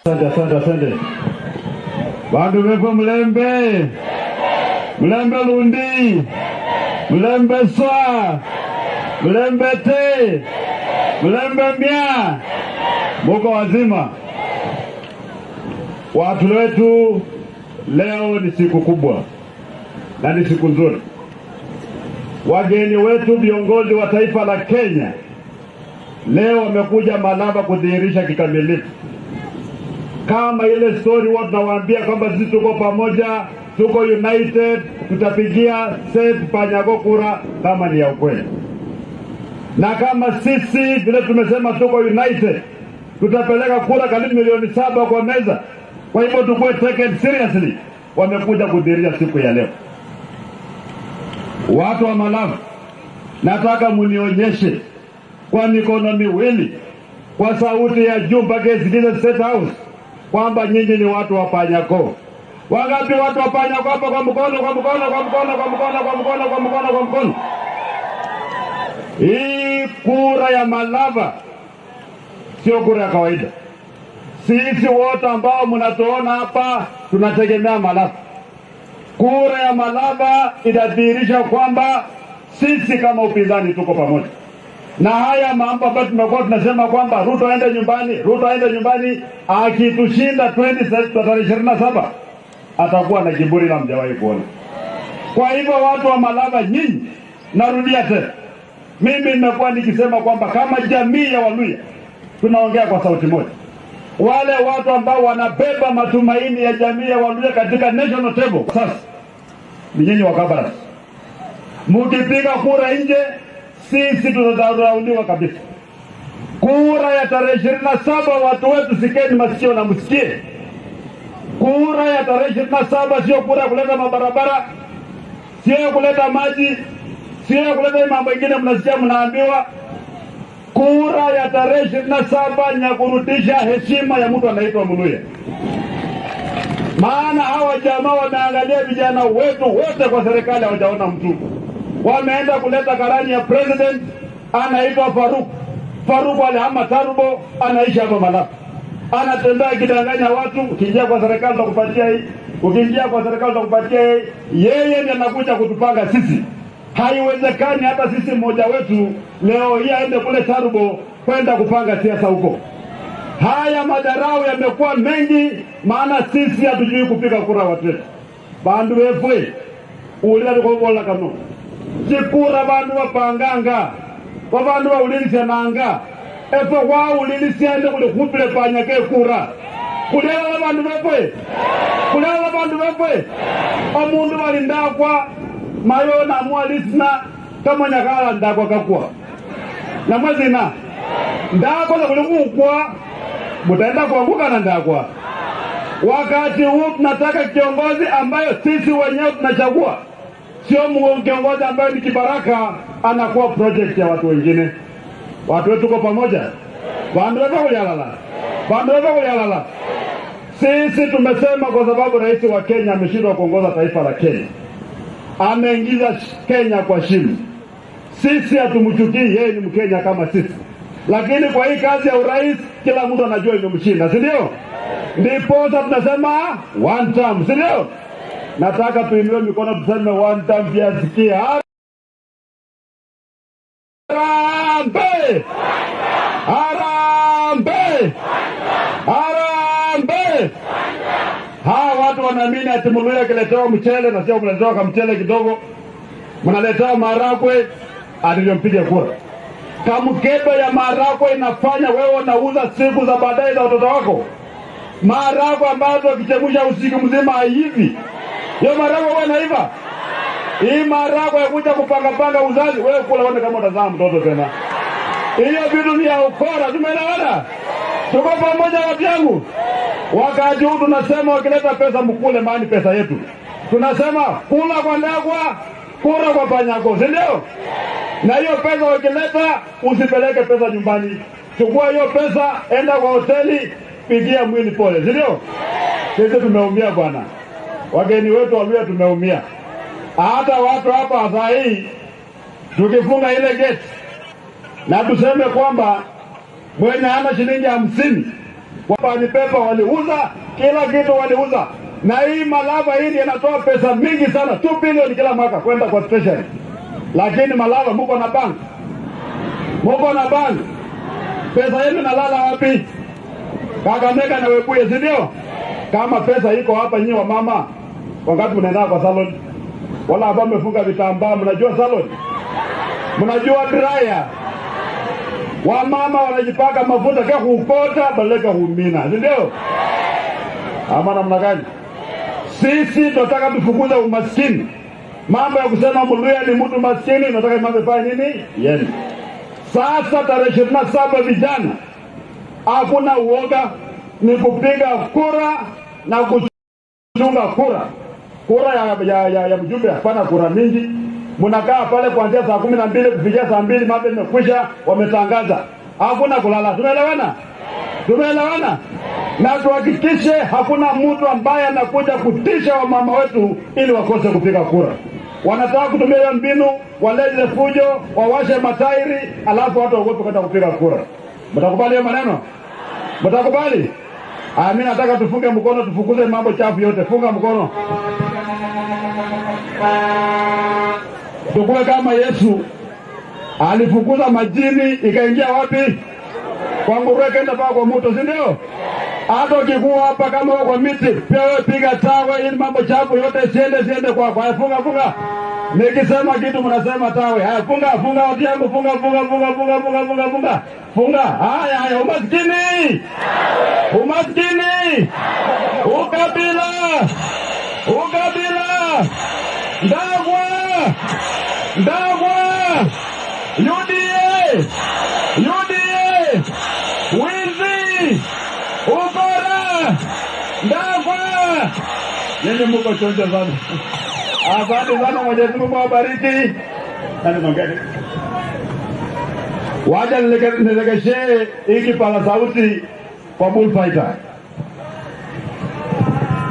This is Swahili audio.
Asante. Bandu bepo Mlembe. Mlembe Lundi. Mlembe Swa. Mlembe Te. Mlembe Mia. Muko wazima. Watu wetu, leo ni siku kubwa na ni siku nzuri. Wageni wetu viongozi wa taifa la Kenya leo wamekuja Malaba kudhihirisha kikamilifu kama ile story watu nawaambia kwamba sisi tuko pamoja, tuko united, tutapigia Seth Panyako kura kama ni ya ukweli. Na kama sisi vile tumesema tuko united, tutapeleka kura karibu milioni 7 kwa meza. Kwa hivyo tukue taken seriously. Wamekuja kudhihirisha siku ya leo. Watu wa Malaba, nataka munionyeshe kwa mikono miwili, kwa sauti ya juu mpaka isikike State House, kwamba nyinyi ni watu wa Panyako. Wangapi watu wa Panyako hapa? Kwa mkono. Hii kura ya Malaba sio kura ya kawaida. Sisi wote ambao mnatuona hapa tunategemea Malaba. Kura ya Malaba inadhihirisha kwamba sisi kama upinzani tuko pamoja. Na haya mambo ambayo tumekuwa tunasema kwamba Ruto aende nyumbani, akitushinda 2027 atakuwa na kiburi na mjawahi kuona. Kwa hivyo watu wa Malaba nyinyi, narudia tena, mimi nimekuwa nikisema kwamba kama jamii ya Waluhya tunaongea kwa sauti moja. Wale watu ambao wanabeba matumaini ya jamii ya Waluhya katika national table sasa ni nyinyi wa Kabaras. Mkipiga kura nje, sisi tutadharauliwa kabisa. Kura ya tarehe 27 watu wetu sikeni masikio na msikie. Kura ya tarehe 27 sio kura kuleta mabarabara, sio kuleta maji, sio kuleta mambo mengine mnasikia mnaambiwa. Kura ya tarehe 27 ni kurudisha heshima ya mtu anaitwa Muluhya. Maana hawa jamaa wameangalia vijana wetu wote kwa serikali hawajaona mtu. Wameenda kuleta karani ya president anaitwa Faruk alihama Tarubo, anaishi hapa Malaba. Anatembea kidanganya watu, ukijia kwa serikali utakupatia hii, ukijia kwa serikali utakupatia hii. Yeye ndiye anakuja kutupanga sisi. Haiwezekani hata sisi mmoja wetu leo hii aende kule Tarubo kwenda kupanga siasa huko. Haya madarau yamekuwa mengi, maana sisi hatujui kupiga kura watu wetu. Bandu wefwe ulira kukola kano sikura bandu wapanganga kwa bandu wa ulilisia nanga efo kwa ulilisia ende kule kupile Panyake kura kulela bandu wefwe omundu walindakwa mayo na mwalisina kama nyakala ndakwa kakua na mwazina ndakwa za kulikukwa mutaenda kuanguka na ndakwa. Wakati huu tunataka kiongozi ambayo sisi wenyewe tunachagua, sio kiongozi ambayo ni kibaraka anakuwa project ya watu wengine. Watu wetu tuko pamoja. Bandu yalala. Sisi tumesema kwa sababu rais wa Kenya ameshindwa kuongoza taifa la Kenya, ameingiza Kenya kwa shimo. Sisi hatumchukii, yeye ni Mkenya kama sisi. Lakini kwa hii kazi ya urais kila mtu anajua imemshinda, si ndio? Ndipo tunasema one term, si ndio? Nataka tuinue mikono tuseme one term pia sikia. Harambe! Hawa watu wanaamini ati Muluhya kiletewa mchele na sio mletewa kama mchele kidogo. Mnaletewa maharagwe aliyompiga kura. Kamkebe ya maharagwe inafanya wewe unauza siku za baadaye za watoto wako. Maharagwe ambazo ukichemsha usiku mzima hivi. Hiyo maharagwe wewe naiva. Hii maharagwe ya kuja kupanga uzazi wewe kula uone kama utazaa mtoto tena. Hiyo vitu ni ya ukora, tumeelewana? Tuko pamoja watu yangu. Wakati huu tunasema wakileta pesa mkule maana pesa yetu. Tunasema kula kwa ndagwa, kura kwa Panyako, si ndio? Na hiyo pesa wakileta usipeleke pesa nyumbani. Chukua hiyo pesa, enda kwa hoteli, pigia mwili pole, si ndio? Sisi tumeumia bwana. Wageni wetu Waluhya tumeumia. Hata watu hapa saa hii tukifunga ile gate na tuseme kwamba mwenye hana shilingi 50 Wapani pepa waliuza, kila kitu waliuza. Na hii Malava hii inatoa pesa mingi sana, 2 bilioni kila mwaka kwenda kwa treasury. Lakini Malava mko na bank. Mko na bank. Pesa yenu nalala wapi? Kakamega na Webuye, si ndio? Kama pesa iko hapa nyinyi wa mama, wakati mnaenda kwa salon, wala hapa mmefunga vitambaa, mnajua salon? Mnajua dryer? Wa mama wanajipaka mafuta kwa kupota baleka humina, si ndio? Ama namna gani? Sisi tunataka tufukuze umaskini. Mambo ya kusema Muluya ni mtu maskini, tunataka mambo yafanye nini? Yeni. Sasa tarehe 27 vijana, hakuna uoga, ni kupiga kura na kuchunga kura. Kura ya mjumbe, hapana kura mingi. Mnakaa pale kuanzia saa 12 kufikia saa 2, mambo yamekwisha, wametangaza. Hakuna kulala. Tumeelewana? Tumeelewana? Na tuhakikishe hakuna mtu ambaye anakuja kutisha wamama wetu ili wakose kupiga kura. Wanataka kutumia mbinu, walete fujo, wawashe matairi, alafu watu waogope kwenda kupiga kura. Mtakubali hiyo maneno? Mtakubali? Mimi nataka tufunge mkono, tufukuze mambo chafu yote. Funga mkono. Tukue kama Yesu alifukuza majini, ikaingia wapi? Kwa nguruwe, kaenda paka kwa moto, si ndio? Hata ukikuwa hapa kama kwa miti, pia wewe piga tawe ili mambo chafu yote siende kwa. Funga. Nikisema kitu mnasema tawe. Haya, funga watu yangu, funga. Haya, umaskini. Ukabila. Ndagwa. UDA. Wizi. Ukora. Ndagwa. Yeye mko chonja sana. Asante sana, Mwenyezi Mungu awabariki. Wacha nilegeshe hiki pala sauti kwa bullfighter.